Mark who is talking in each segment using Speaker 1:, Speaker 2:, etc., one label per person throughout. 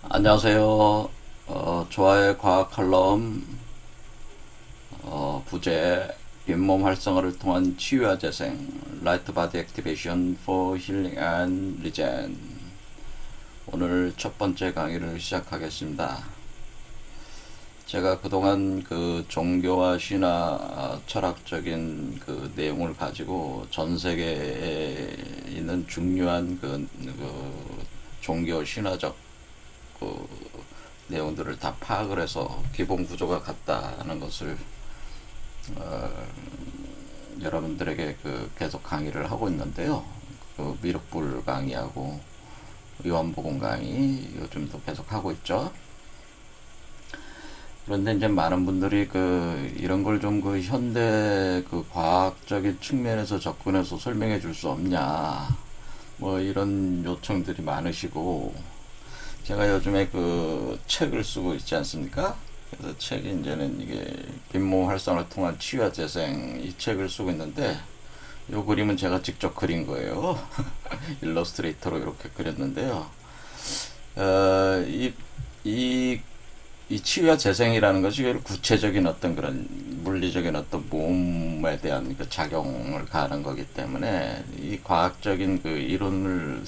Speaker 1: 안녕하세요. 좋아요 과학 칼럼 부제 잇몸 활성화를 통한 치유와 재생 라이트 바디 액티베이션 for 힐링 앤 리젠. 오늘 첫 번째 강의를 시작하겠습니다. 제가 그동안 그 종교와 신화 철학적인 그 내용을 가지고 전 세계에 있는 중요한 그 종교 신화적 그 내용들을 다 파악을 해서 기본 구조가 같다는 것을 여러분들에게 계속 강의를 하고 있는데요. 그 미륵불 강의하고 요한복음 강의 요즘도 계속 하고 있죠. 그런데 이제 많은 분들이 이런 걸 좀 현대 과학적인 측면에서 접근해서 설명해 줄 수 없냐, 뭐 이런 요청들이 많으시고, 제가 요즘에 책을 쓰고 있지 않습니까? 그래서 책이 이제는 이게 잇몸 활성화를 통한 치유와 재생, 이 책을 쓰고 있는데, 요 그림은 제가 직접 그린 거예요. 일러스트레이터로 이렇게 그렸는데요. 이, 이, 이 치유와 재생이라는 것이 구체적인 어떤 그런 물리적인 어떤 몸에 대한 작용을 가하는 거기 때문에, 이 과학적인 이론을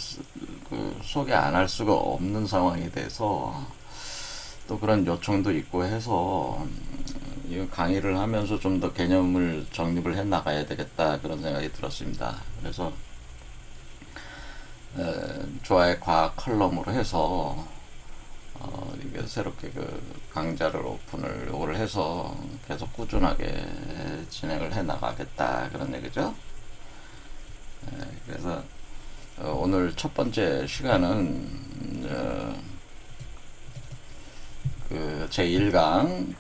Speaker 1: 소개 안 할 수가 없는 상황이 돼서, 또 그런 요청도 있고 해서 이 강의를 하면서 좀 더 개념을 정립을 해 나가야 되겠다, 그런 생각이 들었습니다. 그래서 좋아의 과학 컬럼으로 해서 이게 새롭게 강좌를 오픈을 요걸 해서 계속 꾸준하게 진행을 해 나가겠다, 그런 얘기죠. 그래서 오늘 첫 번째 시간은 제1강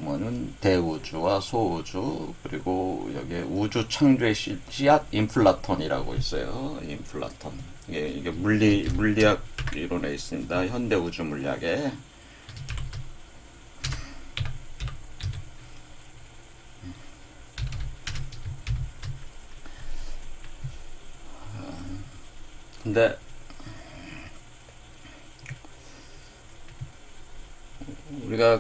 Speaker 1: 뭐는 대우주와 소우주, 그리고 여기에 우주 창조의 씨앗 인플라톤이라고 있어요. 인플라톤. 이게 물리학 이론에 있습니다. 현대 우주 물리학에. 근데 우리가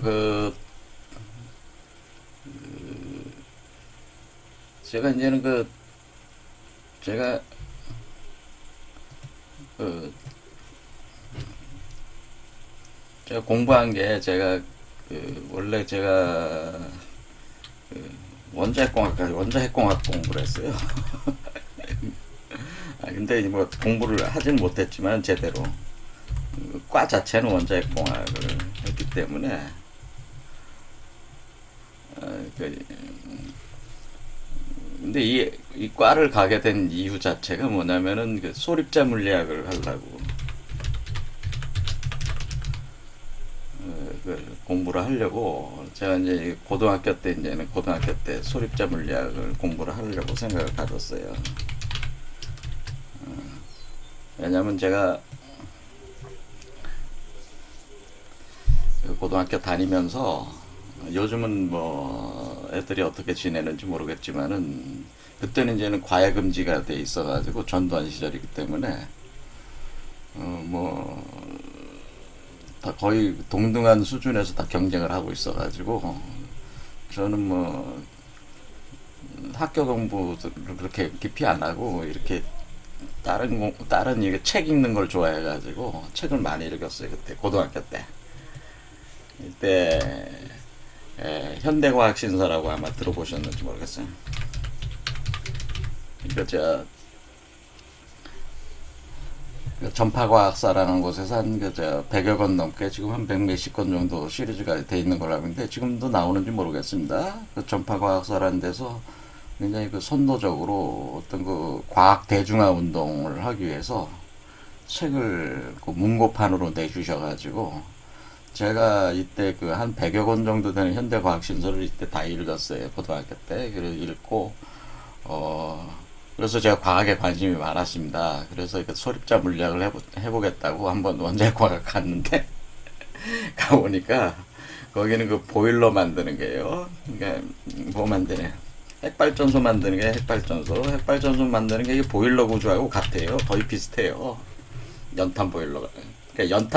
Speaker 1: 제가 이제는 제가 그 제가 공부한 게, 제가 원래 제가 원자핵공학 공부를 했어요. 근데 뭐 공부를 하진 못했지만 제대로 과 자체는 원자핵공학을 했기 때문에 근데 이 과를 가게 된 이유 자체가 뭐냐면은 소립자 물리학을 하려고 공부를 하려고, 제가 이제 고등학교 때 이제는 고등학교 때 소립자 물리학을 공부를 하려고 생각을 가졌어요. 왜냐면 제가 고등학교 다니면서, 요즘은 뭐 애들이 어떻게 지내는지 모르겠지만은 그때는 이제는 과외 금지가 돼 있어가지고 전두환 시절이기 때문에 뭐 다 거의 동등한 수준에서 다 경쟁을 하고 있어가지고, 저는 뭐 학교 공부를 그렇게 깊이 안 하고 이렇게 다른 이게 책 읽는 걸 좋아해가지고 책을 많이 읽었어요. 그때 고등학교 때. 이때 현대과학 신사라고 아마 들어보셨는지 모르겠어요. 이거 저 전파과학사라는 곳에서 한 100여 권 넘게, 지금 한 100몇십 권 정도 시리즈가 돼 있는 걸로 알고 있는데, 지금도 나오는지 모르겠습니다. 전파과학사라는 데서 굉장히 선도적으로 어떤 과학 대중화 운동을 하기 위해서 책을 문고판으로 내주셔가지고, 제가 이때 한 100여 권 정도 되는 현대과학 신설을 이때 다 읽었어요. 고등학교 때. 그래서 읽고, 그래서 제가 과학에 관심이 많았습니다. 그래서 소립자 물리학을 해보겠다고 한번 원자핵과학 갔는데, 가보니까 거기는 보일러 만드는 게요. 그러니까 뭐 만드냐, 핵발전소 만드는 게, 핵발전소 만드는 게 이게 보일러 구조하고 같아요. 거의 비슷해요. 연탄 보일러가. 그러니까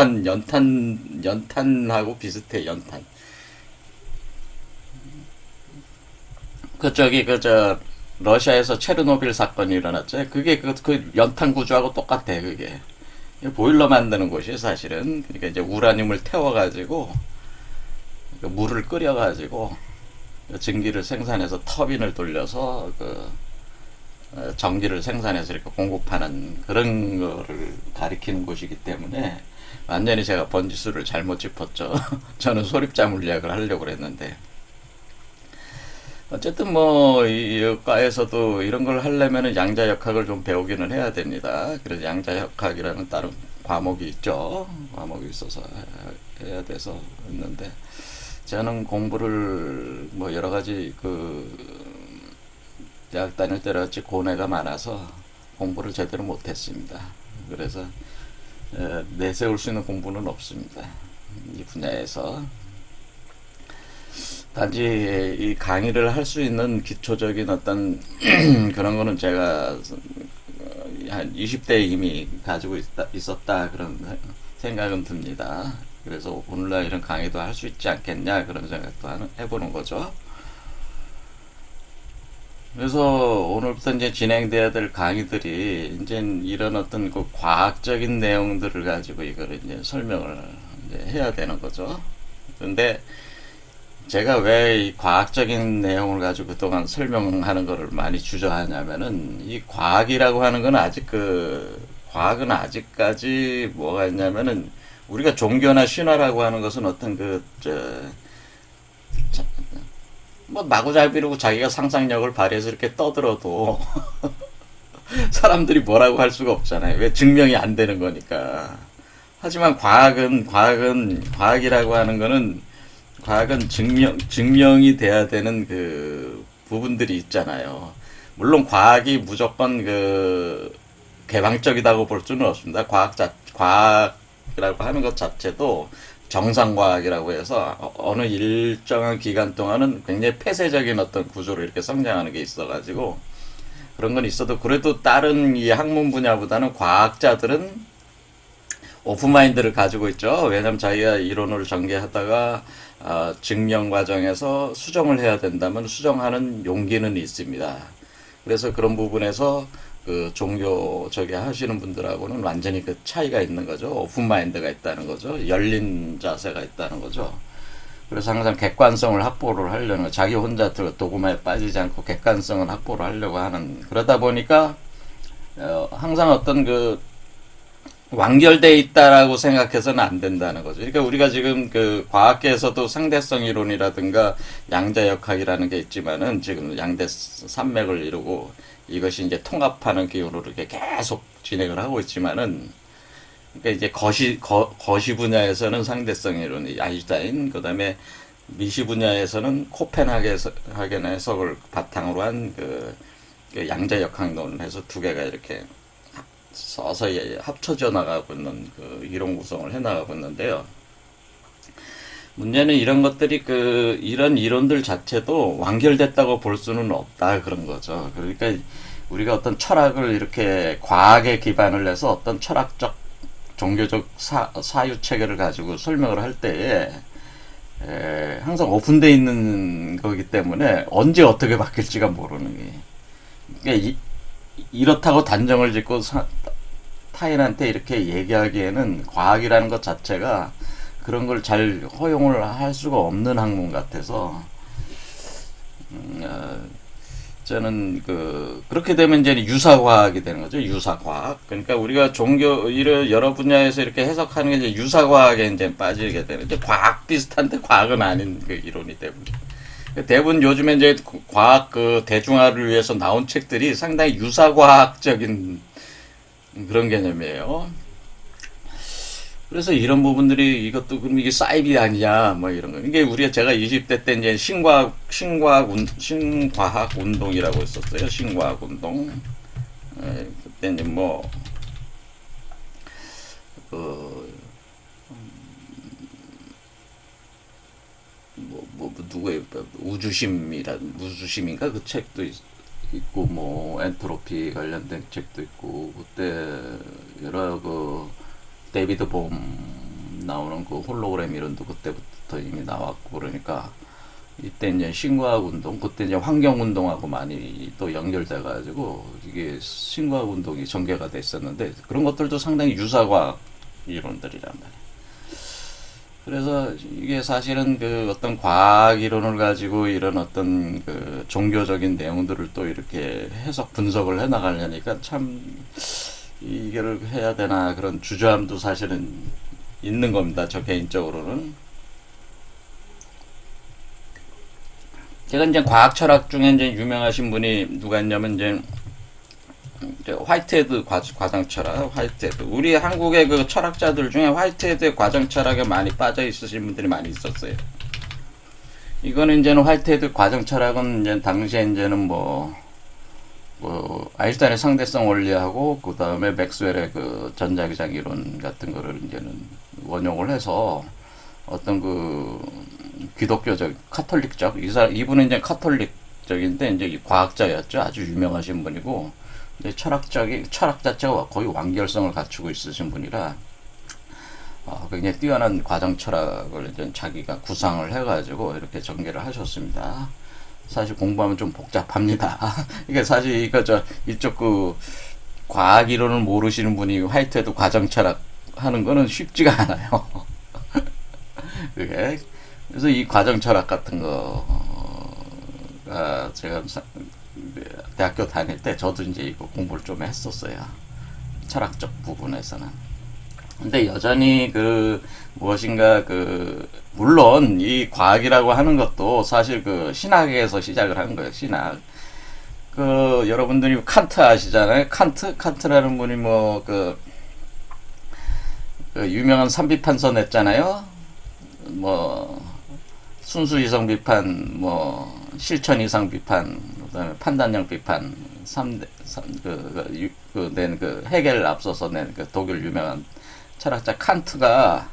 Speaker 1: 연탄하고 비슷해, 연탄. 러시아에서 체르노빌 사건이 일어났죠. 그게 그 연탄 구조하고 똑같아, 그게. 보일러 만드는 곳이 사실은. 그러니까 이제 우라늄을 태워가지고, 물을 끓여가지고, 증기를 생산해서 터빈을 돌려서, 전기를 생산해서 이렇게 공급하는 그런 거를 가리키는 곳이기 때문에, 완전히 제가 번지수를 잘못 짚었죠. 저는 소립자 물리학을 하려고 그랬는데. 어쨌든 뭐, 이 과에서도 이런 걸 하려면 양자역학을 좀 배우기는 해야 됩니다. 그래서 양자역학이라는 다른 과목이 있죠. 과목이 있어서 해야 돼서 했는데, 저는 공부를 뭐 여러 가지 대학 다닐 때같이 고뇌가 많아서 공부를 제대로 못했습니다. 그래서 내세울 수 있는 공부는 없습니다. 이 분야에서. 단지 이 강의를 할 수 있는 기초적인 어떤 그런 거는 제가 한 20대에 이미 가지고 있었다 그런 생각은 듭니다. 그래서 오늘날 이런 강의도 할 수 있지 않겠냐 그런 생각도 해보는 거죠. 그래서 오늘부터 이제 진행돼야 될 강의들이 이제 이런 어떤 그 과학적인 내용들을 가지고 이거를 이제 설명을 이제 해야 되는 거죠. 근데 제가 왜 이 과학적인 내용을 가지고 그동안 설명하는 거를 많이 주저하냐면은 이 과학이라고 하는 건 아직 과학은 아직까지 뭐가 있냐면은 우리가 종교나 신화라고 하는 것은 어떤 뭐 마구잡이로 자기가 상상력을 발휘해서 이렇게 떠들어도 사람들이 뭐라고 할 수가 없잖아요. 왜 증명이 안 되는 거니까. 하지만 과학이라고 하는 거는 과학은 증명이 돼야 되는 그 부분들이 있잖아요. 물론 과학이 무조건 개방적이다고 볼 수는 없습니다. 과학이라고 하는 것 자체도 정상과학이라고 해서 어느 일정한 기간 동안은 굉장히 폐쇄적인 어떤 구조로 이렇게 성장하는 게 있어가지고 그런 건 있어도 그래도 다른 이 학문 분야보다는 과학자들은 오픈마인드를 가지고 있죠. 왜냐하면 자기가 이론을 전개하다가 증명 과정에서 수정을 해야 된다면 수정하는 용기는 있습니다. 그래서 그런 부분에서 종교 하시는 분들하고는 완전히 그 차이가 있는 거죠. 오픈마인드가 있다는 거죠. 열린 자세가 있다는 거죠. 그래서 항상 객관성을 확보를 하려는 자기 혼자 도구마에 빠지지 않고 객관성을 확보를 하려고 하는 그러다 보니까 항상 어떤 완결돼 있다라고 생각해서는 안 된다는 거죠. 그러니까 우리가 지금 과학계에서도 상대성 이론이라든가 양자역학이라는 게 있지만은 지금 양대 산맥을 이루고 이것이 이제 통합하는 기호로 이렇게 계속 진행을 하고 있지만은 그러니까 이제 거시 분야에서는 상대성 이론이 아인슈타인, 그다음에 미시 분야에서는 코펜하겐 해석을 바탕으로 한 양자역학론을 해서 두 개가 이렇게 서서히 합쳐져 나가고 있는 이론 구성을 해 나가고 있는데요. 문제는 이런 것들이 이런 이론들 자체도 완결됐다고 볼 수는 없다 그런 거죠. 그러니까 우리가 어떤 철학을 이렇게 과학에 기반을 해서 어떤 철학적 종교적 사유 체계를 가지고 설명을 할 때에 항상 오픈되어 있는 거기 때문에 언제 어떻게 바뀔지가 모르는 게. 그러니까 이렇다고 단정을 짓고 타인한테 이렇게 얘기하기에는 과학이라는 것 자체가 그런 걸 잘 허용을 할 수가 없는 학문 같아서 저는 그렇게 되면 이제 유사과학이 되는 거죠. 유사과학. 그러니까 우리가 여러 분야에서 이렇게 해석하는 게 이제 유사과학에 이제 빠지게 되는 이제 과학 비슷한데 과학은 아닌 이론이 되버려. 대부분 요즘에 이제 과학 대중화를 위해서 나온 책들이 상당히 유사과학적인 그런 개념이에요. 그래서 이런 부분들이 이것도 그럼 이게 사이비 아니냐 뭐 이런 거. 이게 제가 20대 때 이제 신과학 운동이라고 했었어요. 신과학 운동. 그때 이제 누구의 우주심인가 그 책도 있고 엔트로피 관련된 책도 있고 그때 여러 데이비드 봄 나오는 그 홀로그램 이론도 그때부터 이미 나왔고 그러니까 이때 이제 신과학 운동, 그때 이제 환경 운동하고 많이 또 연결돼 가지고 이게 신과학 운동이 전개가 됐었는데 그런 것들도 상당히 유사과학 이론들이란 말이에요. 그래서 이게 사실은 그 어떤 과학 이론을 가지고 이런 어떤 그 종교적인 내용들을 또 이렇게 해석 분석을 해 나가려니까 참 이거를 해야 되나 그런 주저함도 사실은 있는 겁니다. 저 개인적으로는. 제가 이제 과학 철학 중에 이제 유명하신 분이 누가 있냐면 이제 화이트헤드 과장 철학, 화이트헤드. 우리 한국의 그 철학자들 중에 화이트헤드의 과장 철학에 많이 빠져 있으신 분들이 많이 있었어요. 이거는 이제는 화이트헤드 과장 철학은 이제 당시에 이제는 뭐 아인슈타인의 상대성 원리하고 그 다음에 맥스웰의 그 전자기장 이론 같은 거를 이제는 원용을 해서 어떤 그 기독교적, 카톨릭적 이분은 이제 카톨릭적인데 이제 과학자였죠. 아주 유명하신 분이고 이제 철학 자체가 거의 완결성을 갖추고 있으신 분이라 굉장히 뛰어난 과정 철학을 이제 자기가 구상을 해가지고 이렇게 전개를 하셨습니다. 사실 공부하면 좀 복잡합니다. 이게 사실 이쪽 그 과학 이론을 모르시는 분이 화이트헤드 과정 철학 하는 거는 쉽지가 않아요. 그게 그래서 이 과정 철학 같은 거가 제가 대학교 다닐 때 저도 이제 이거 공부를 좀 했었어요. 철학적 부분에서는. 근데 여전히 그 무엇인가 그 물론 이 과학이라고 하는 것도 사실 그 신학에서 시작을 한 거예요. 신학. 그 여러분들이 칸트 아시잖아요. 칸트라는 분이 그 유명한 삼비판서 냈잖아요. 순수 이성 비판, 실천 이상 비판, 그다음에 판단력 비판, 헤겔 앞서서 낸 그 독일 유명한 철학자 칸트가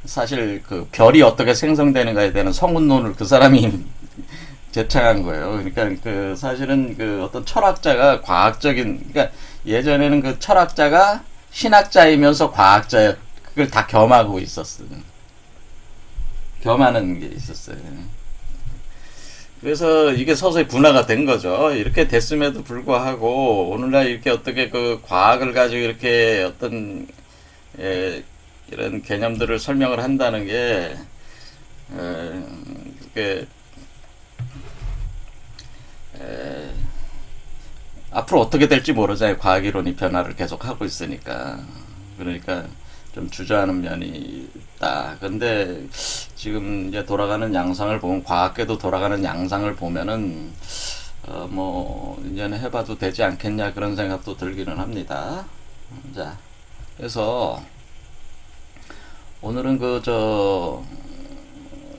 Speaker 1: 사실 그 별이 어떻게 생성되는가에 대한 성운론을 그 사람이 제창한 거예요. 그러니까 그 사실은 그 어떤 철학자가 그러니까 예전에는 그 철학자가 신학자이면서 과학자였, 그걸 다 겸하고 있었어요. 겸하는 게 있었어요. 그래서 이게 서서히 분화가 된 거죠. 이렇게 됐음에도 불구하고 오늘날 이렇게 어떻게 그 과학을 가지고 이렇게 어떤 이런 개념들을 설명을 한다는 게 그게 앞으로 어떻게 될지 모르잖아요. 과학 이론이 변화를 계속 하고 있으니까. 그러니까 좀 주저하는 면이 있다. 근데 지금 이제 돌아가는 양상을 보면 과학계도 돌아가는 양상을 보면은 이제는 해봐도 되지 않겠냐 그런 생각도 들기는 합니다. 자, 그래서 오늘은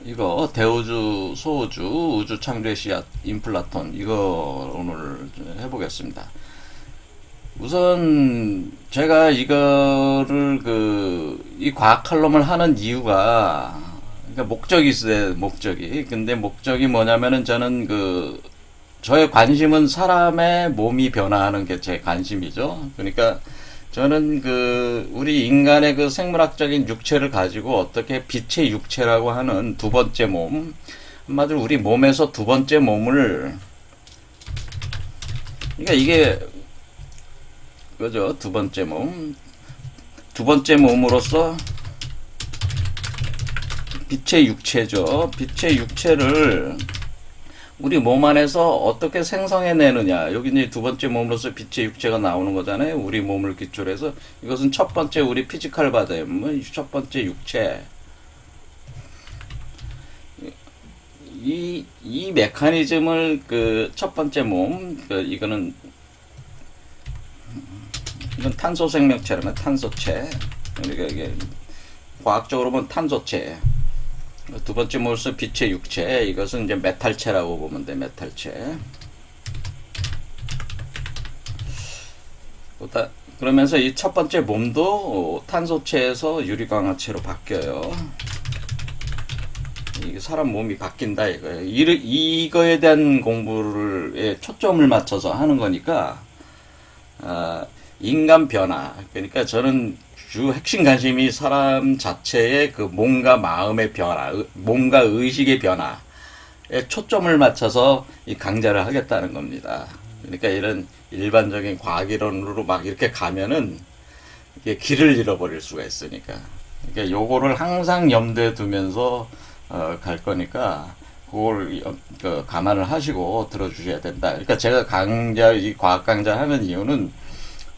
Speaker 1: 이거 대우주 소우주 우주 창조의 씨앗 인플라톤 이거 오늘 해보겠습니다. 우선 제가 이거를 이 과학 칼럼을 하는 이유가 그러니까 목적이 있어요. 근데 목적이 뭐냐면은 저는 저의 관심은 사람의 몸이 변화하는 게 제 관심이죠. 그러니까 저는 우리 인간의 그 생물학적인 육체를 가지고 어떻게 빛의 육체라고 하는 두 번째 몸, 한마디로 우리 몸에서 두 번째 몸을, 그러니까 이게 그죠? 두 번째 몸으로서 빛의 육체죠. 빛의 육체를 우리 몸 안에서 어떻게 생성해내느냐. 여기 이제 두 번째 몸으로서 빛의 육체가 나오는 거잖아요. 우리 몸을 기초로 해서. 이것은 첫 번째 우리 피지컬 바디예요. 첫 번째 육체. 이 메커니즘을 첫 번째 몸, 이건 탄소 생명체라면 탄소체. 그러니까 이게 과학적으로 보면 탄소체. 두 번째 몸으로서 빛의 육체, 이것은 이제 메탈체라고 보면 돼. 메탈체. 그러면서 이 첫 번째 몸도 탄소체에서 유리광합체로 바뀌어요. 이게 사람 몸이 바뀐다 이거예요. 이거에 대한 공부를 초점을 맞춰서 하는 거니까 인간 변화. 그러니까 저는 주 핵심 관심이 사람 자체의 그 몸과 마음의 변화, 몸과 의식의 변화에 초점을 맞춰서 이 강좌를 하겠다는 겁니다. 그러니까 이런 일반적인 과학이론으로 막 이렇게 가면은 이게 길을 잃어버릴 수가 있으니까. 그러니까 요거를 항상 염두에 두면서 갈 거니까 그걸 감안을 하시고 들어주셔야 된다. 그러니까 제가 이 과학 강좌 하는 이유는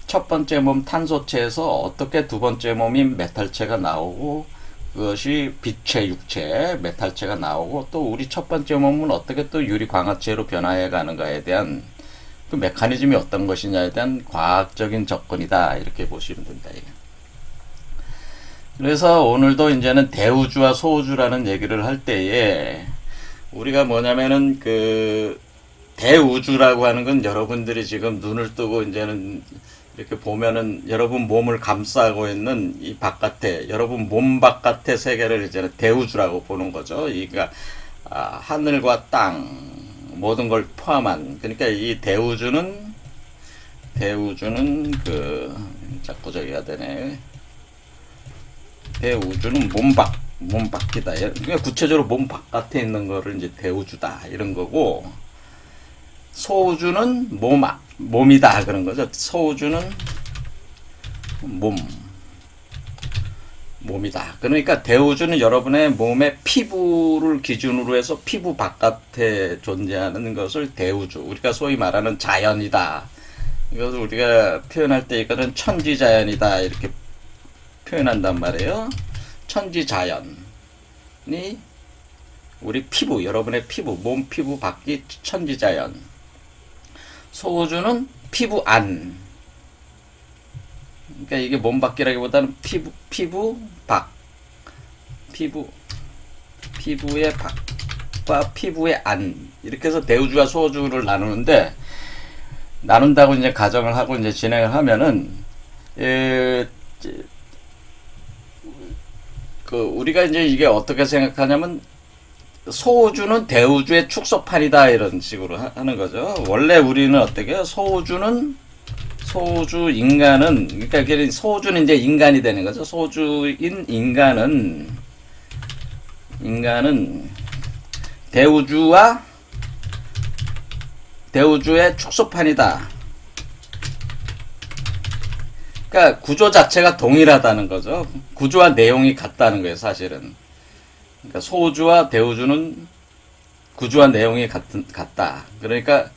Speaker 1: 첫 번째 몸 탄소체에서 어떻게 두 번째 몸인 메탈체가 나오고, 그것이 빛의 육체 메탈체가 나오고, 또 우리 첫 번째 몸은 어떻게 또 유리 광합체로 변화해 가는가에 대한 그 메커니즘이 어떤 것이냐에 대한 과학적인 접근이다, 이렇게 보시면 된다. 그래서 오늘도 이제는 대우주와 소우주라는 얘기를 할 때에 우리가 뭐냐면은 그 대우주라고 하는 건 여러분들이 지금 눈을 뜨고 이제는 이렇게 보면은 여러분 몸을 감싸고 있는 이 바깥에, 여러분 몸 바깥의 세계를 이제는 대우주라고 보는 거죠. 그러니까 하늘과 땅 모든 걸 포함한, 그러니까 이 대우주는 자꾸 저기 해야 되네. 대우주는 몸 밖이다. 그러니까 구체적으로 몸 바깥에 있는 거를 이제 대우주다, 이런 거고, 소우주는 몸이다, 그런 거죠. 소우주는 몸이다. 그러니까 대우주는 여러분의 몸의 피부를 기준으로 해서 피부 바깥에 존재하는 것을 대우주, 우리가 소위 말하는 자연이다. 이것을 우리가 표현할 때 이거는 천지자연이다, 이렇게 표현한단 말이에요. 천지자연이 우리 피부, 여러분의 피부, 몸 피부 밖이 천지자연. 소우주는 피부 안. 그러니까 이게 몸 밖이라기보다는 피부 밖. 피부의 밖과 피부의 안. 이렇게 해서 대우주와 소우주를 나눈다고 이제 가정을 하고 이제 진행을 하면은, 우리가 이제 이게 어떻게 생각하냐면, 소우주는 대우주의 축소판이다, 이런 식으로 하는 거죠. 원래 우리는 어떻게 해요? 인간은, 그러니까 소우주는 이제 인간이 되는 거죠. 소우주인 인간은 대우주의 축소판이다. 그러니까 구조 자체가 동일하다는 거죠. 구조와 내용이 같다는 거예요, 사실은. 그러니까 소우주와 대우주는 구조와 내용이 같다. 그러니까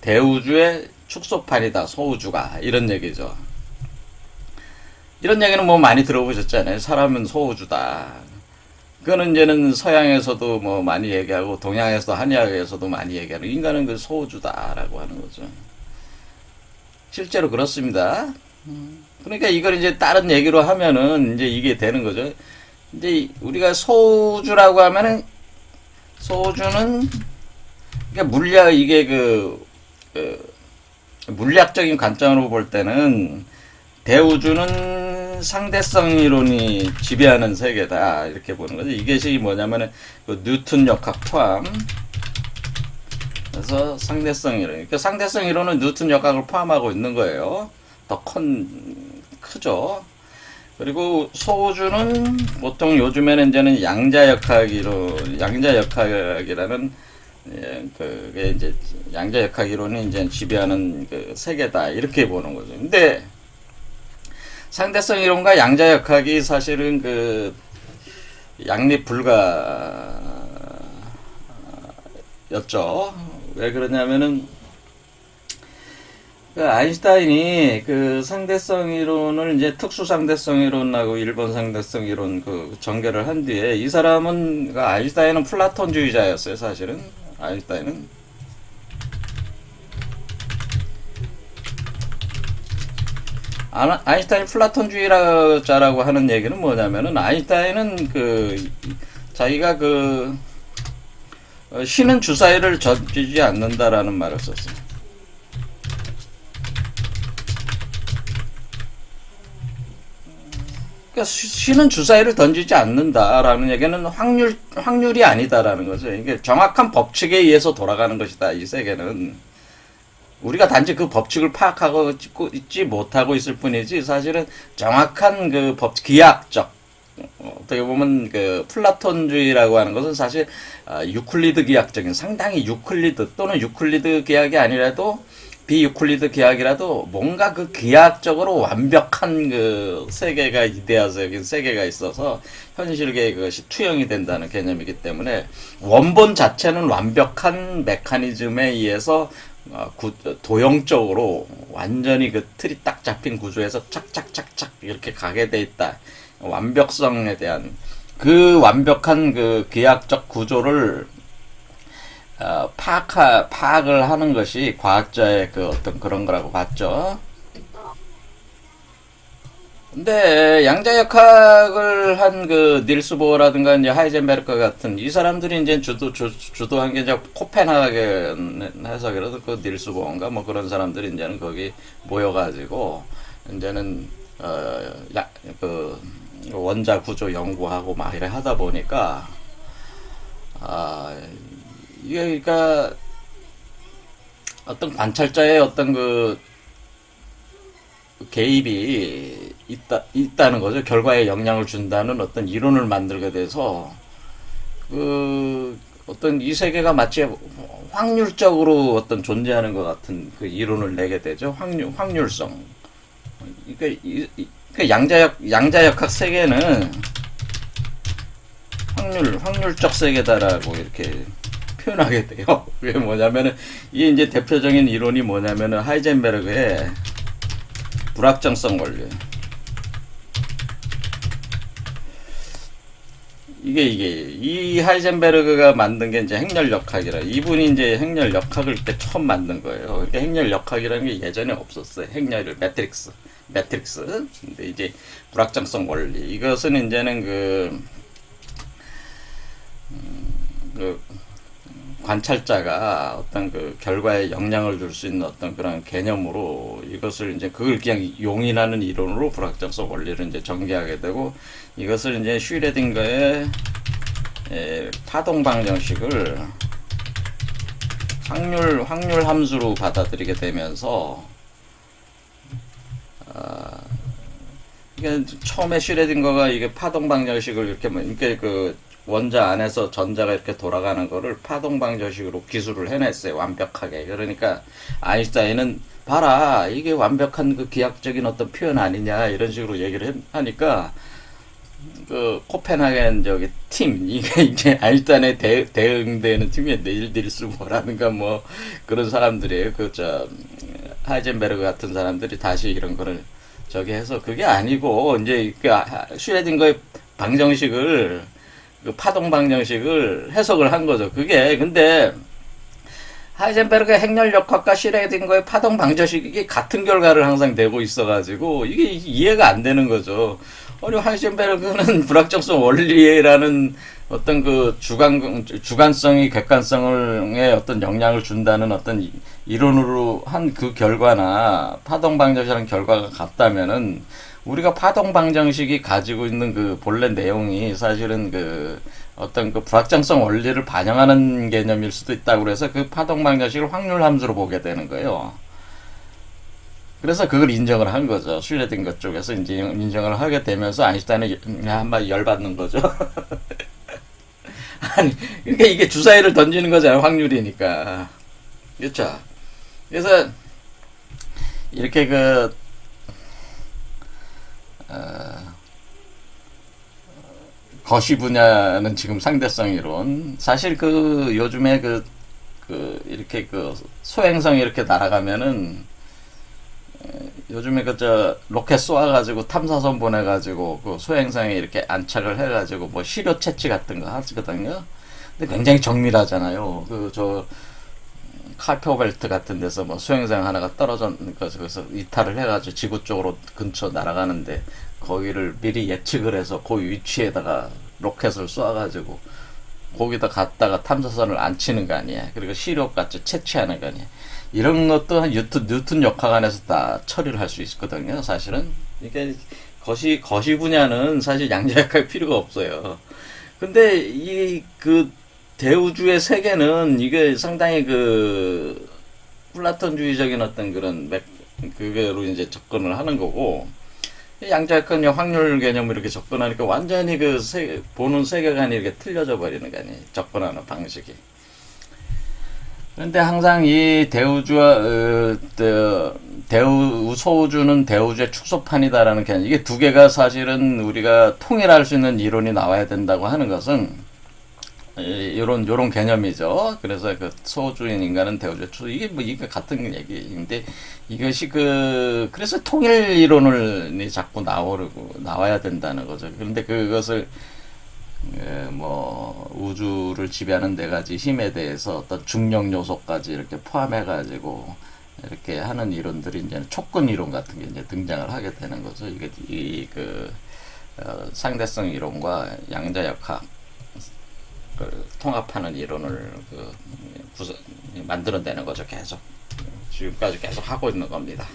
Speaker 1: 대우주의 축소판이다, 소우주가. 이런 얘기죠. 이런 얘기는 뭐 많이 들어보셨잖아요. 사람은 소우주다. 그거는 이제는 서양에서도 뭐 많이 얘기하고, 동양에서도, 한의학에서도 많이 얘기하는, 인간은 그 소우주다라고 하는 거죠. 실제로 그렇습니다. 그러니까 이걸 이제 다른 얘기로 하면은 이제 이게 되는 거죠. 이제 우리가 소우주라고 하면은, 소우주는 그러니까 물리학적인 관점으로 볼 때는 대우주는 상대성 이론이 지배하는 세계다, 이렇게 보는 거죠. 이것이 뭐냐면은 그 뉴턴 역학 포함. 그래서 상대성 이론. 그러니까 상대성 이론은 뉴턴 역학을 포함하고 있는 거예요. 더 크죠. 그리고 소우주는 보통 요즘에는 이제는 양자역학이라는, 그게 이제 양자역학 이론이 이제 지배하는 그 세계다, 이렇게 보는 거죠. 근데 상대성 이론과 양자역학이 사실은 그 양립 불가였죠. 왜 그러냐면은, 아인슈타인이 그 상대성 이론을 이제 특수 상대성 이론하고 일본 상대성 이론 그 전개를 한 뒤에, 이 사람은, 아인슈타인은 플라톤주의자였어요, 사실은. 아인슈타인 플라톤주의자라고 하는 얘기는 뭐냐면은, 아인슈타인은 자기가 신은 주사위를 던지지 않는다라는 말을 썼어요. 신은 주사위를 던지지 않는다라는 얘기는 확률이 아니다라는 거죠. 이게 정확한 법칙에 의해서 돌아가는 것이다, 이 세계는. 우리가 단지 그 법칙을 파악하고 있지 못하고 있을 뿐이지 사실은 정확한 그 기하학적 어떻게 보면 그 플라톤주의라고 하는 것은 사실 유클리드 기하학적인 상당히 유클리드 또는 유클리드 기하학이 아니라도 비유클리드 기하학이라도 뭔가 그 기하학적으로 완벽한 그 세계가 이데아적인 세계가 있어서 현실계에 그것이 투영이 된다는 개념이기 때문에 원본 자체는 완벽한 메커니즘에 의해서 도형적으로 완전히 그 틀이 딱 잡힌 구조에서 착착착착 이렇게 가게 돼 있다. 완벽성에 대한 그 완벽한 그 기하학적 구조를 파악을 하는 것이 과학자의 그 어떤 그런 거라고 봤죠. 근데 양자역학을 한 그 닐스 보어라든가 이제 하이젠베르크 같은 이 사람들이 이제 주도한 게 이제 코펜하겐 해석이라도 그 닐스 보어인가 뭐 그런 사람들이 이제는 거기 모여가지고 이제는 그 원자 구조 연구하고 막 이래 하다 보니까 이게 그러니까 어떤 관찰자의 어떤 그 개입이 있다는 거죠. 결과에 영향을 준다는 어떤 이론을 만들게 돼서 그 어떤 이 세계가 마치 확률적으로 어떤 존재하는 것 같은 그 이론을 내게 되죠. 확률성. 그러니까 양자역학 세계는 확률적 세계다라고 이렇게 표현하게 돼요. 그게 뭐냐면은 이게 이제 대표적인 이론이 뭐냐면은 하이젠베르그의 불확정성 원리. 이 하이젠베르그가 만든 게 이제 행렬역학이라. 이분이 이제 행렬역학을 그때 처음 만든 거예요. 그러니까 행렬역학이라는 게 예전에 없었어요. 행렬을 매트릭스. 근데 이제 불확정성 원리. 이것은 이제는 그 관찰자가 어떤 그 결과에 영향을 줄 수 있는 어떤 그런 개념으로 이것을 이제 그걸 그냥 용인하는 이론으로 불확정성 원리를 이제 전개하게 되고 이것을 이제 슈레딩거의 파동 방정식을 확률 함수로 받아들이게 되면서 이게 처음에 슈레딩거가 이게 파동 방정식을 이렇게 그 원자 안에서 전자가 이렇게 돌아가는 거를 파동 방정식으로 기술을 해냈어요. 완벽하게. 그러니까 아인슈타인은 봐라 이게 완벽한 그 기하학적인 어떤 표현 아니냐 이런 식으로 얘기를 하니까 그 코펜하겐 저기 팀 이게 이제 아인슈타인에 대응되는 팀이 닐스 보어라든가 뭐 그런 사람들이에요. 그 하이젠베르그 같은 사람들이 다시 이런 거를 저기 해서 그게 아니고 이제 그 슈레딩거의 방정식을 그 파동 방정식을 해석을 한 거죠. 그게 근데 하이젠베르그의 행렬역학과 슈레딩거의 파동 방정식이 같은 결과를 항상 내고 있어가지고 이게 이해가 안 되는 거죠. 아니 하이젠베르그는 불확정성 원리라는 어떤 그 주관성이 객관성에 어떤 영향을 준다는 어떤 이론으로 한 그 결과나 파동 방정식이라는 결과가 같다면은 우리가 파동 방정식이 가지고 있는 그 본래 내용이 사실은 그 어떤 그 불확정성 원리를 반영하는 개념일 수도 있다고 그래서 그 파동 방정식을 확률 함수로 보게 되는 거예요. 그래서 그걸 인정을 한 거죠. 슈레딩거 쪽에서 이제 인정을 하게 되면서 아인슈타인이 한마디 열받는 거죠. 아니, 그러니까 이게 주사위를 던지는 거잖아요. 확률이니까. 그렇죠. 그래서 이렇게 거시 분야는 지금 상대성 이론. 사실 요즘에 이렇게 소행성이 이렇게 날아가면은, 요즘에 로켓 쏘아가지고 탐사선 보내가지고 소행성에 이렇게 안착을 해가지고 뭐 시료 채취 같은 거 하거든요. 근데 굉장히 정밀하잖아요. 카이퍼벨트 같은 데서 뭐 소행성 하나가 그래서 이탈을 해가지고 지구 쪽으로 근처 날아가는데 거기를 미리 예측을 해서 그 위치에다가 로켓을 쏴가지고 거기다 갔다가 탐사선을 안 치는 거 아니야. 그리고 시료같이 채취하는 거 아니야. 이런 것도 한 뉴턴 역학 안에서 다 처리를 할 수 있거든요. 사실은 이게 거시 분야는 사실 양자역학이 필요가 없어요. 근데 대우주의 세계는 이게 상당히 플라톤주의적인 어떤 그런 그거로 이제 접근을 하는 거고, 양자역학은 확률 개념으로 이렇게 접근하니까 완전히 보는 세계관이 이렇게 틀려져 버리는 거 아니에요. 접근하는 방식이. 그런데 항상 이 대우주와 소우주는 대우주의 축소판이다라는 개념, 이게 두 개가 사실은 우리가 통일할 수 있는 이론이 나와야 된다고 하는 것은 요런 개념이죠. 그래서 그 소우주인 인간은 대우주의 축소, 이게 같은 얘기인데, 이것이 그래서 통일 이론을 자꾸 나와야 된다는 거죠. 그런데 그것을 우주를 지배하는 네 가지 힘에 대해서 어떤 중력 요소까지 이렇게 포함해 가지고 이렇게 하는 이론들이 이제 촉근 이론 같은 게 이제 등장을 하게 되는 거죠. 이게 상대성 이론과 양자역학 통합하는 이론을 만들어내는 거죠. 계속 지금까지 계속 하고 있는 겁니다.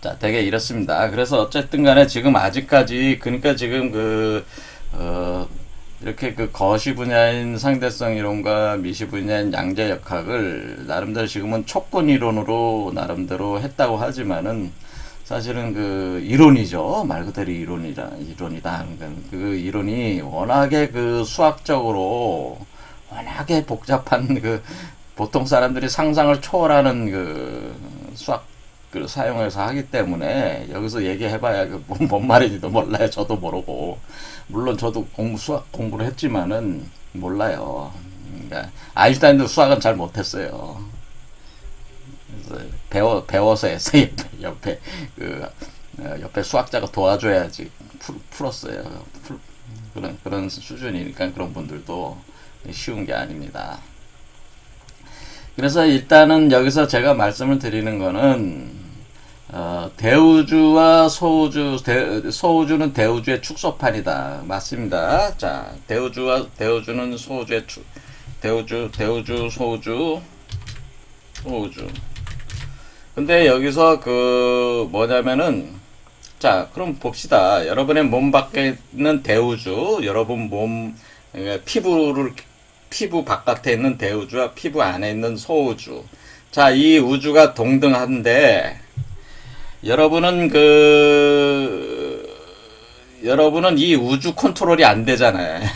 Speaker 1: 자, 되게 이렇습니다. 그래서 어쨌든 간에 지금 아직까지, 그러니까 지금 이렇게 거시 분야인 상대성 이론과 미시 분야인 양자역학을 나름대로 지금은 촉근 이론으로 나름대로 했다고 하지만은 사실은 이론이죠. 말 그대로 이론이다. 그 이론이 워낙에 수학적으로 워낙에 복잡한 보통 사람들이 상상을 초월하는 수학을 사용해서 하기 때문에 여기서 얘기해봐야 뭔 말인지도 몰라요. 저도 모르고. 물론 저도 수학 공부를 했지만은 몰라요. 그러니까 아인슈타인도 수학은 잘 못했어요. 그래서 배워서 해서 옆에 수학자가 도와줘야지 풀었어요. 그런 수준이니까 그런 분들도 쉬운 게 아닙니다. 그래서 일단은 여기서 제가 말씀을 드리는 거는 대우주와 소우주는 대우주의 축소판이다. 맞습니다. 자, 대우주는 소우주의 대우주, 소우주. 근데 여기서 뭐냐면은, 자, 그럼 봅시다. 여러분의 몸 밖에 있는 대우주, 여러분 피부 바깥에 있는 대우주와 피부 안에 있는 소우주. 자, 이 우주가 동등한데, 여러분은 이 우주 컨트롤이 안 되잖아요.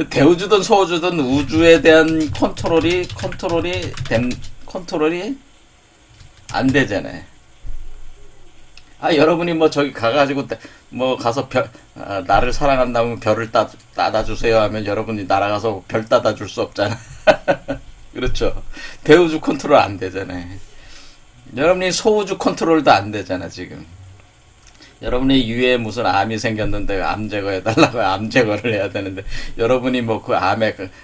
Speaker 1: 대우주든 소우주든 우주에 대한 컨트롤이 안 되잖아요. 여러분이 저기 가가지고 가서 나를 사랑한다면 별을 따다주세요 하면 여러분이 날아가서 별 따다줄 수 없잖아. 그렇죠. 대우주 컨트롤 안 되잖아요. 여러분이 소우주 컨트롤도 안 되잖아, 지금. 여러분이 유에 무슨 암이 생겼는데 암 제거해달라고 암 제거를 해야 되는데, 여러분이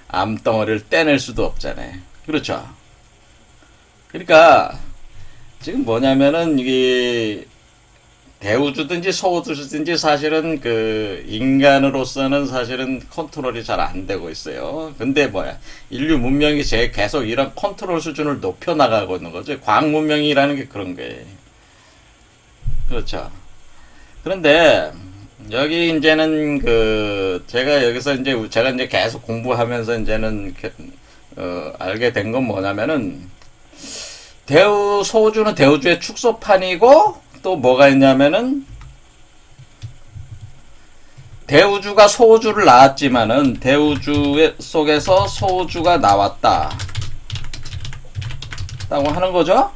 Speaker 1: 암덩어리를 떼낼 수도 없잖아요. 그렇죠. 그러니까, 지금 뭐냐면은, 이게, 대우주든지 소우주든지 사실은 인간으로서는 사실은 컨트롤이 잘 안 되고 있어요. 근데 인류 문명이 계속 이런 컨트롤 수준을 높여나가고 있는 거죠. 과학 문명이라는 게 그런 거예요. 그렇죠. 그런데 여기 이제는 제가 여기서 제가 계속 공부하면서 이제는 알게 된 건 뭐냐면은, 소우주는 대우주의 축소판이고, 또 뭐가 있냐면은, 대우주가 소우주를 낳았지만은 대우주 속에서 소우주가 나왔다 라고 하는 거죠.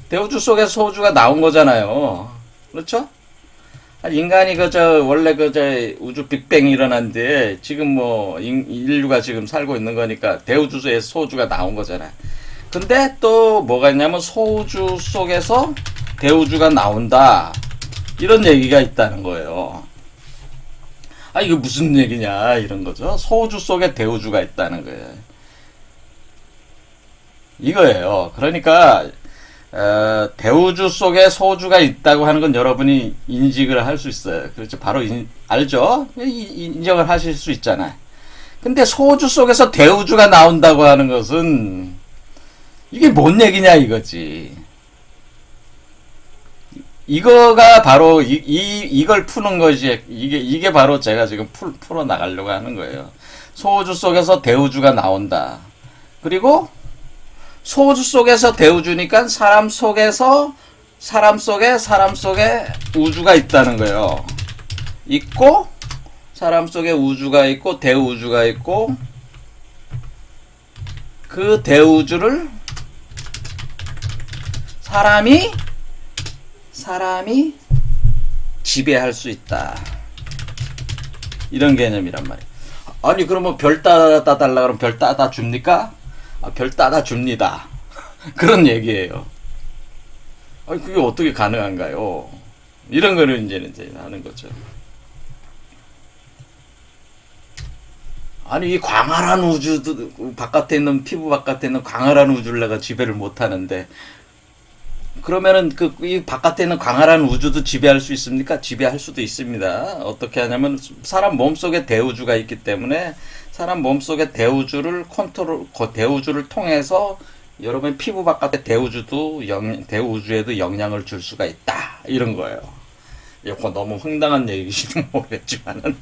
Speaker 1: 대우주 속에서 소우주가 나온 거잖아요. 그렇죠? 인간이 원래 우주 빅뱅이 일어난 뒤에 지금 인류가 지금 살고 있는 거니까 대우주에서 소우주가 나온 거잖아요. 근데 또 뭐가 있냐면 소우주 속에서 대우주가 나온다, 이런 얘기가 있다는 거예요. 이거 무슨 얘기냐, 이런 거죠. 소우주 속에 대우주가 있다는 거예요. 이거예요. 그러니까 대우주 속에 소우주가 있다고 하는 건 여러분이 인식을 할 수 있어요. 그렇죠. 바로 알죠? 인정을 하실 수 있잖아요. 근데 소우주 속에서 대우주가 나온다고 하는 것은 이게 뭔 얘기냐, 이거지. 이거가 바로 이걸 푸는 것이, 이게 바로 제가 지금 풀어 나가려고 하는 거예요. 소우주 속에서 대우주가 나온다. 그리고 소우주 속에서 대우주니까 사람 속에서 사람 속에 우주가 있다는 거예요. 있고 사람 속에 우주가 있고 대우주가 있고 그 대우주를 사람이 지배할 수 있다. 이런 개념이란 말이에요. 아니 그러면 별 따다 달라 그러면 별 따다 줍니까? 별 따다 줍니다. 그런 얘기예요. 아니 그게 어떻게 가능한가요? 이런 거를 이제 하는 거죠. 아니 이 광활한 우주 바깥에 있는 피부 바깥에 있는 광활한 우주를 내가 지배를 못 하는데 그러면은 이 바깥에 있는 광활한 우주도 지배할 수 있습니까? 지배할 수도 있습니다. 어떻게 하냐면 사람 몸속에 대우주가 있기 때문에 사람 몸속에 대우주를 대우주를 통해서 여러분 피부 바깥에 대우주에도 영향을 줄 수가 있다. 이런 거예요. 이거 너무 황당한 얘기인지 모르겠지만은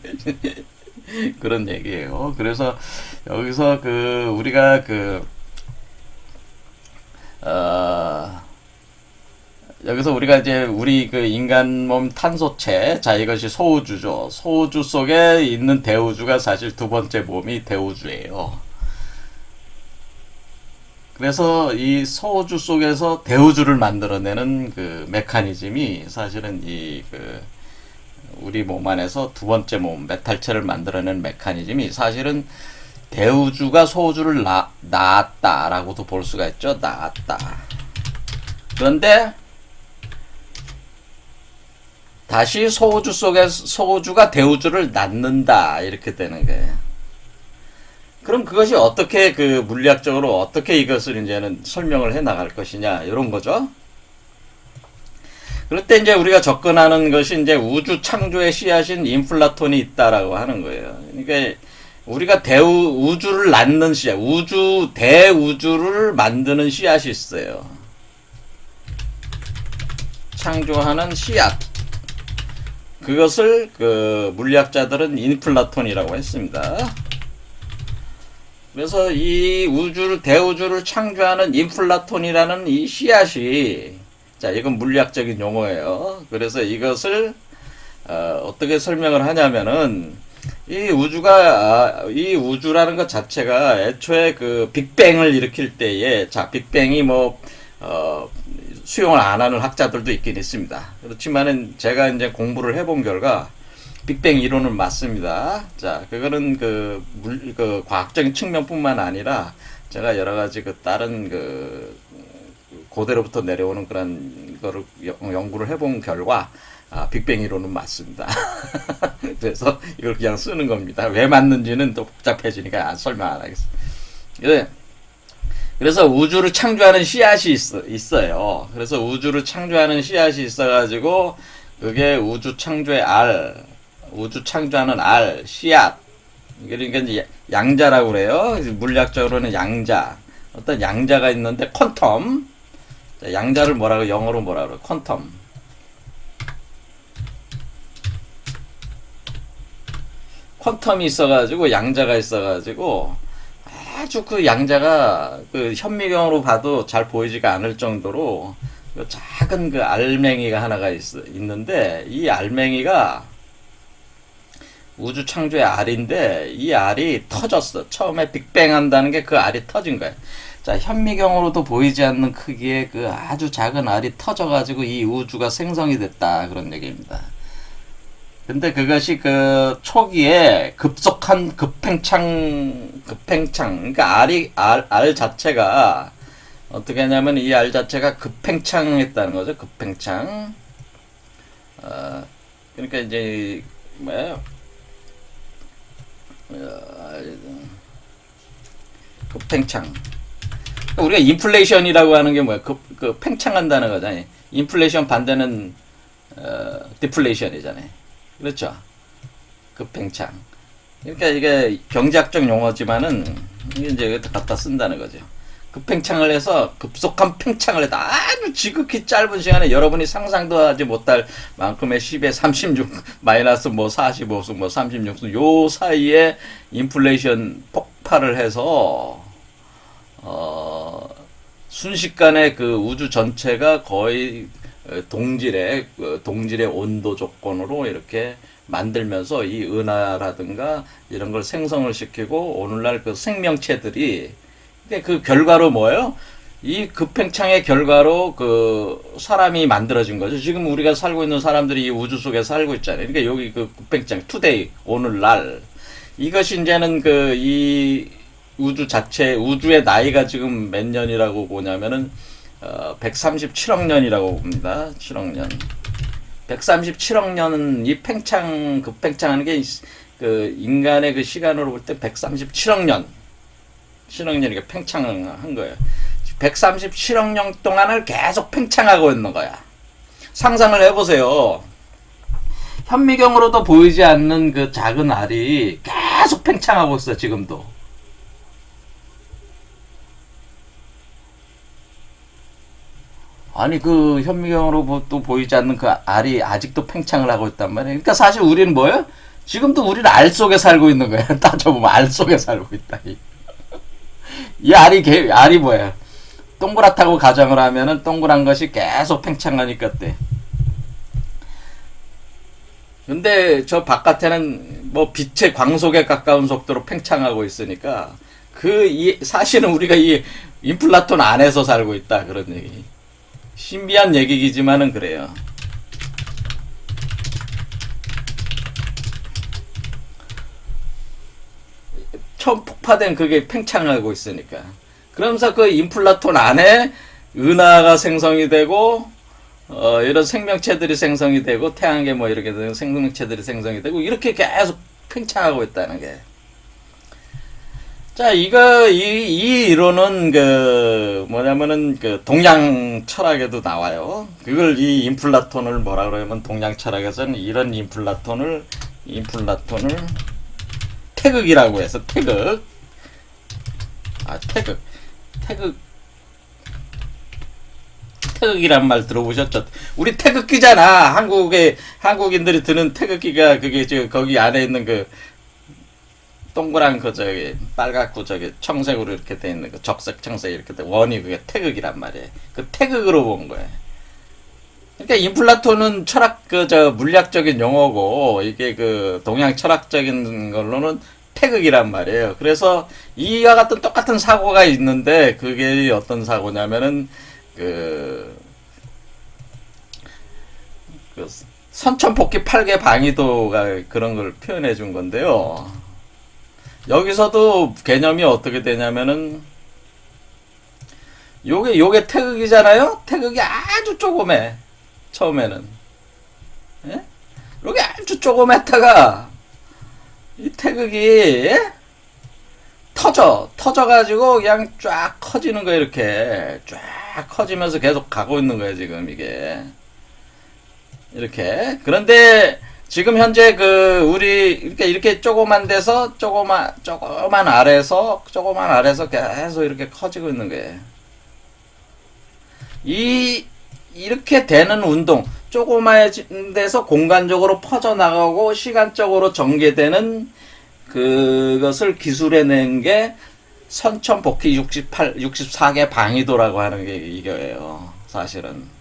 Speaker 1: 그런 얘기예요. 그래서 여기서 우리가 여기서 우리가 이제 우리 인간 몸 탄소체, 자 이것이 소우주죠. 소우주 속에 있는 대우주가 사실 두 번째 몸이 대우주예요. 그래서 이 소우주 속에서 대우주를 만들어내는 메커니즘이 사실은 우리 몸 안에서 두 번째 몸 메탈체를 만들어내는 메커니즘이 사실은 대우주가 소우주를 낳았다라고도 볼 수가 있죠. 낳았다. 그런데 다시 소우주 속에 소우주가 대우주를 낳는다 이렇게 되는 거예요. 그럼 그것이 어떻게 물리학적으로 어떻게 이것을 이제는 설명을 해 나갈 것이냐 이런 거죠. 그럴 때 이제 우리가 접근하는 것이 이제 우주 창조의 씨앗인 인플라톤이 있다라고 하는 거예요. 그러니까 우리가 우주를 낳는 씨앗, 대우주를 만드는 씨앗이 있어요. 창조하는 씨앗. 그것을 물리학자들은 인플라톤이라고 했습니다. 그래서 이 대우주를 창조하는 인플라톤이라는 이 씨앗이, 자, 이건 물리학적인 용어예요. 그래서 이것을, 어떻게 설명을 하냐면은, 이 우주라는 것 자체가 애초에 빅뱅을 일으킬 때에, 자, 빅뱅이 수용을 안 하는 학자들도 있긴 있습니다. 그렇지만은 제가 이제 공부를 해본 결과 빅뱅 이론은 맞습니다. 자, 그거는 과학적인 측면뿐만 아니라 제가 여러 가지 다른 고대로부터 내려오는 그런 거를 연구를 해본 결과 빅뱅 이론은 맞습니다. 그래서 이걸 그냥 쓰는 겁니다. 왜 맞는지는 또 복잡해지니까 설명 안 하겠습니다. 그래서 우주를 창조하는 씨앗이 있어요. 그래서 우주를 창조하는 씨앗이 있어가지고 그게 우주 창조하는 씨앗. 그러니까 이제 양자라고 그래요. 물리학적으로는 양자. 어떤 양자가 있는데 퀀텀. 양자를 영어로 뭐라고 그래요? 퀀텀. 퀀텀이 있어가지고 양자가 있어가지고 아주 양자가 현미경으로 봐도 잘 보이지가 않을 정도로 작은 알맹이가 하나가 있는데 이 알맹이가 우주 창조의 알인데 이 알이 터졌어. 처음에 빅뱅 한다는 게 그 알이 터진 거야. 자, 현미경으로도 보이지 않는 크기의 아주 작은 알이 터져가지고 이 우주가 생성이 됐다. 그런 얘기입니다. 근데 그것이 초기에 급속한 급팽창, 그러니까 알 자체가 어떻게 하냐면 이 알 자체가 급팽창했다는 거죠. 급팽창. 그러니까 이제 뭐예요? 급팽창. 우리가 인플레이션이라고 하는 게 뭐야? 팽창한다는 거잖아요. 인플레이션 반대는 디플레이션이잖아요. 그렇죠. 급팽창. 그러니까 이게 경제학적 용어지만은 이제 갖다 쓴다는 거죠. 급팽창을 해서 급속한 팽창을 했다. 아주 지극히 짧은 시간에 여러분이 상상도 하지 못할 만큼의 10의 36 마이너스 45수 36수 요 사이에 인플레이션 폭발을 해서 어, 순식간에 그 우주 전체가 거의 동질의 온도 조건으로 이렇게 만들면서 이 은하라든가 이런 걸 생성을 시키고 오늘날 그 생명체들이 근데 그 결과로 뭐예요? 이 급팽창의 결과로 그 사람이 만들어진 거죠. 지금 우리가 살고 있는 사람들이 이 우주 속에 살고 있잖아요. 그러니까 여기 그 급팽창, 투데이, 오늘날 이것이 이제는 그 이 우주 자체, 우주의 나이가 지금 몇 년이라고 보냐면은 137억 년이라고 봅니다. 7억 년. 137억 년은 이 팽창, 급팽창하는 게 그 인간의 그 시간으로 볼 때 137억 년. 7억 년이니까 팽창한 거예요. 137억 년 동안을 계속 팽창하고 있는 거야. 상상을 해보세요. 현미경으로도 보이지 않는 그 작은 알이 계속 팽창하고 있어, 지금도. 아니, 그 현미경으로 또 보이지 않는 그 알이 아직도 팽창을 하고 있단 말이에요. 그러니까 사실 우리는 뭐예요? 지금도 우리는 알 속에 살고 있는 거야. 따져보면 알 속에 살고 있다. 이 알이 뭐야? 동그랗다고 가정을 하면은 동그란 것이 계속 팽창하니까 때. 근데 저 바깥에는 뭐 빛의 광속에 가까운 속도로 팽창하고 있으니까 사실은 우리가 이 인플라톤 안에서 살고 있다 그런 얘기. 신비한 얘기이지만은 그래요. 처음 폭파된 그게 팽창하고 있으니까. 그러면서 그 인플라톤 안에 은하가 생성이 되고 이런 생명체들이 생성이 되고 태양계 뭐 이렇게 되는 생명체들이 생성이 되고 이렇게 계속 팽창하고 있다는 게. 자, 이 이론은 뭐냐면은 동양 철학에도 나와요. 그걸 이 인플라톤을 뭐라 그러냐면 동양 철학에서는 이런 인플라톤을 태극이라고 해서 태극. 태극이란 말 들어보셨죠? 우리 태극기잖아. 한국인들이 드는 태극기가 그게 거기 안에 있는 그 동그란 빨갛고 청색으로 이렇게 돼 있는 그 적색 청색 이렇게 돼 원이 그게 태극이란 말이에요. 그 태극으로 본 거예요. 그러니까 인플라톤은 물리학적인 용어고 이게 그 동양 철학적인 걸로는 태극이란 말이에요. 그래서 이와 같은 똑같은 사고가 있는데 그게 어떤 사고냐면은 선천복귀 8개 방위도가 그런 걸 표현해 준 건데요. 여기서도 개념이 어떻게 되냐면은 요게 태극이잖아요. 태극이 아주 조그매. 처음에는. 예? 요게 아주 조그맣다가 이 태극이 예? 터져가지고 그냥 쫙 커지는 거예요. 이렇게 쫙 커지면서 계속 가고 있는 거예요. 지금 이게 이렇게. 그런데 지금 현재 이렇게 조그만 데서 조그만 아래에서 계속 이렇게 커지고 있는 거예요. 이렇게 되는 운동, 조그마해진 데서 공간적으로 퍼져나가고 시간적으로 전개되는 그것을 기술해낸 게 선천복귀 64개 방위도라고 하는 게 이거예요. 사실은.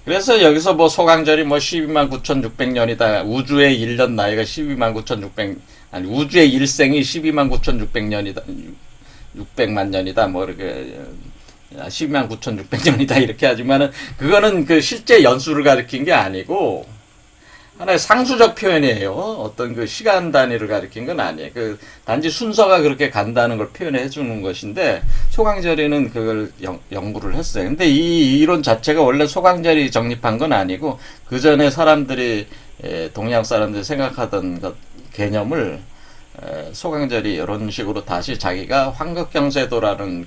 Speaker 1: 그래서 여기서 뭐 소강절이 12만 9,600년이다. 우주의 1년 나이가 12만 9,600, 아니, 우주의 일생이 12만 9,600년이다. 600만 년이다. 뭐 이렇게 12만 9,600년이다. 이렇게 하지만은 그거는 실제 연수를 가리킨 게 아니고 하나의 상수적 표현이에요. 어떤 시간 단위를 가리킨 건 아니에요. 단지 순서가 그렇게 간다는 걸 표현해 주는 것인데, 소강절이는 그걸 연구를 했어요. 근데 이 이론 자체가 원래 소강절이 정립한 건 아니고, 그 전에 동양 사람들이 생각하던 개념을, 소강절이 이런 식으로 다시 자기가 환극경세도라는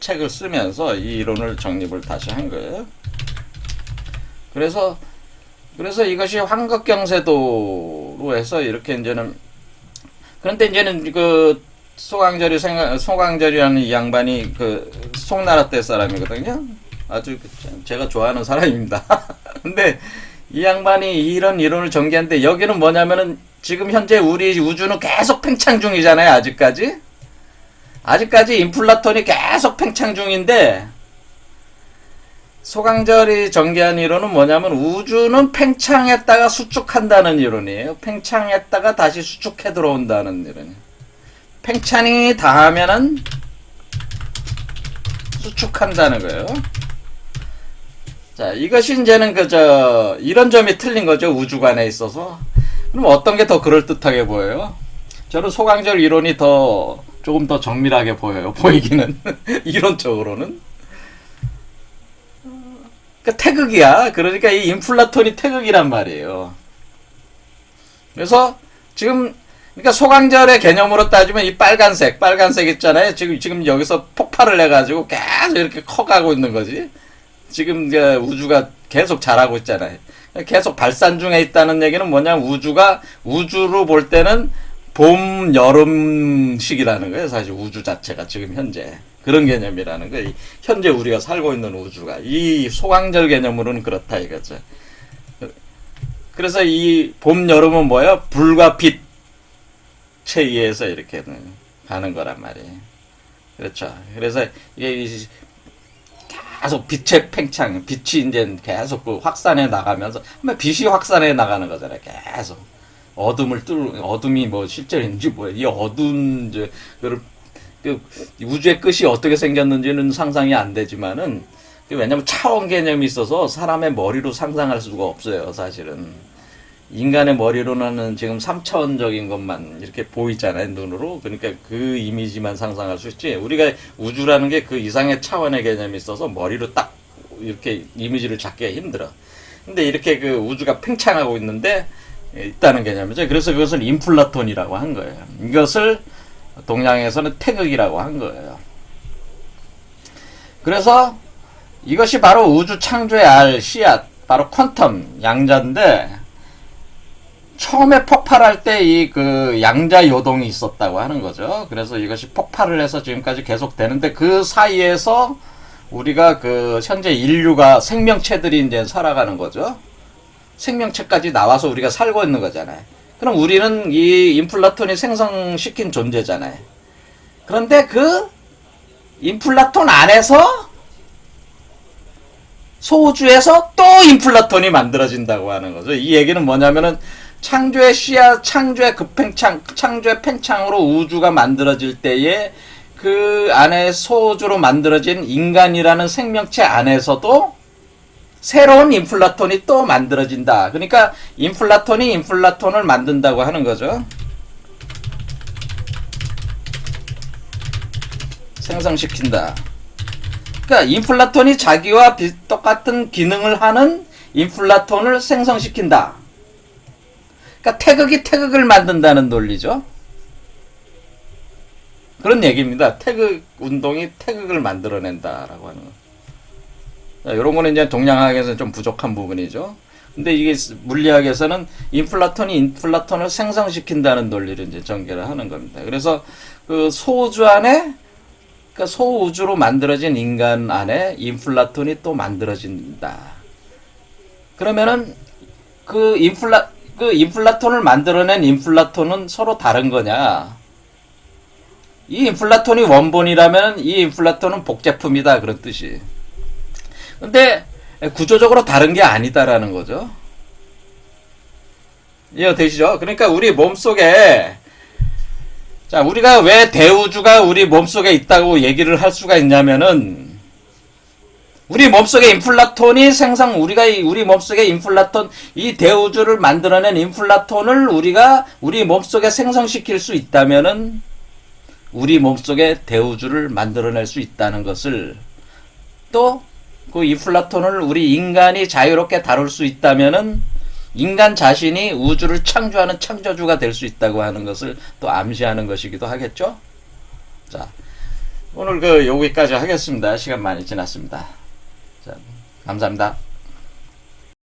Speaker 1: 책을 쓰면서 이 이론을 정립을 다시 한 거예요. 그래서 이것이 환극경세도로 해서 이렇게 이제는, 그런데 이제는 소강절이라는 이 양반이 송나라 때 사람이거든요. 아주 제가 좋아하는 사람입니다. 근데 이 양반이 이런 이론을 전개하는데, 여기는 뭐냐면은 지금 현재 우리 우주는 계속 팽창 중이잖아요. 아직까지 인플라톤이 계속 팽창 중인데, 소강절이 전개한 이론은 뭐냐면 우주는 팽창했다가 수축한다는 이론이에요. 팽창했다가 다시 수축해 들어온다는 이론이에요. 팽창이 닿으면은 수축한다는 거예요. 자, 이것이 이제는 이런 점이 틀린 거죠. 우주관에 있어서. 그럼 어떤 게 더 그럴듯하게 보여요? 저는 소강절 이론이 조금 더 정밀하게 보여요. 보이기는. 이론적으로는. 그러니까 태극이야. 그러니까 이 인플라톤이 태극이란 말이에요. 그래서 그러니까 소강절의 개념으로 따지면 이 빨간색 있잖아요. 지금 여기서 폭발을 해가지고 계속 이렇게 커가고 있는 거지. 지금 우주가 계속 자라고 있잖아요. 계속 발산 중에 있다는 얘기는 뭐냐면 우주로 볼 때는 봄, 여름 시기라는 거예요. 사실 우주 자체가 지금 현재. 그런 개념이라는 거예요. 현재 우리가 살고 있는 우주가. 이 소강절 개념으로는 그렇다 이거죠. 그래서 이 봄, 여름은 뭐예요? 불과 빛에 의해서 이렇게 가는 거란 말이에요. 그렇죠. 그래서 이게 계속 빛의 팽창, 빛이 이제 계속 확산해 나가면서, 빛이 확산해 나가는 거잖아요. 계속. 어둠이 뭐 실제인지 이 어두운 우주의 끝이 어떻게 생겼는지는 상상이 안 되지만은, 왜냐면 차원 개념이 있어서 사람의 머리로 상상할 수가 없어요, 사실은. 인간의 머리로는 지금 3차원적인 것만 이렇게 보이잖아요, 눈으로. 그러니까 그 이미지만 상상할 수 있지. 우리가 우주라는 게 그 이상의 차원의 개념이 있어서 머리로 딱 이렇게 이미지를 잡기가 힘들어. 근데 이렇게 우주가 팽창하고 있다는 개념이죠. 그래서 그것을 인플라톤이라고 한 거예요. 이것을 동양에서는 태극이라고 한 거예요. 그래서 이것이 바로 우주 창조의 씨앗, 바로 퀀텀 양자인데, 처음에 폭발할 때 양자 요동이 있었다고 하는 거죠. 그래서 이것이 폭발을 해서 지금까지 계속 되는데, 그 사이에서 우리가 현재 인류가 생명체들이 이제 살아가는 거죠. 생명체까지 나와서 우리가 살고 있는 거잖아요. 그럼 우리는 이 인플라톤이 생성시킨 존재잖아요. 그런데 그 인플라톤 안에서 소우주에서 또 인플라톤이 만들어진다고 하는 거죠. 이 얘기는 뭐냐면은 창조의 씨앗, 창조의 급팽창, 창조의 팽창으로 우주가 만들어질 때에 그 안에 소우주로 만들어진 인간이라는 생명체 안에서도 새로운 인플라톤이 또 만들어진다. 그러니까 인플라톤이 인플라톤을 만든다고 하는 거죠. 생성시킨다. 그러니까 인플라톤이 자기와 똑같은 기능을 하는 인플라톤을 생성시킨다. 그러니까 태극이 태극을 만든다는 논리죠. 그런 얘기입니다. 태극 운동이 태극을 만들어낸다라고 하는 거. 이런 거는 이제 동양학에서는 좀 부족한 부분이죠. 근데 이게 물리학에서는 인플라톤을 생성시킨다는 논리를 이제 전개를 하는 겁니다. 그래서 소우주 안에, 그러니까 소우주로 만들어진 인간 안에 인플라톤이 또 만들어진다. 그러면은 인플라톤을 만들어낸 인플라톤은 서로 다른 거냐? 이 인플라톤이 원본이라면 이 인플라톤은 복제품이다, 그런 뜻이. 근데 구조적으로 다른 게 아니다라는 거죠. 이해되시죠? 그러니까 우리 몸속에, 자, 우리가 왜 대우주가 우리 몸속에 있다고 얘기를 할 수가 있냐면은, 우리 몸속에 우리 몸속에 인플라톤, 이 대우주를 만들어낸 인플라톤을 우리가 우리 몸속에 생성시킬 수 있다면은, 우리 몸속에 대우주를 만들어낼 수 있다는 것을, 또 그 인플라톤을 우리 인간이 자유롭게 다룰 수 있다면은 인간 자신이 우주를 창조하는 창조주가 될 수 있다고 하는 것을 또 암시하는 것이기도 하겠죠. 자, 오늘 여기까지 하겠습니다. 시간 많이 지났습니다. 자, 감사합니다.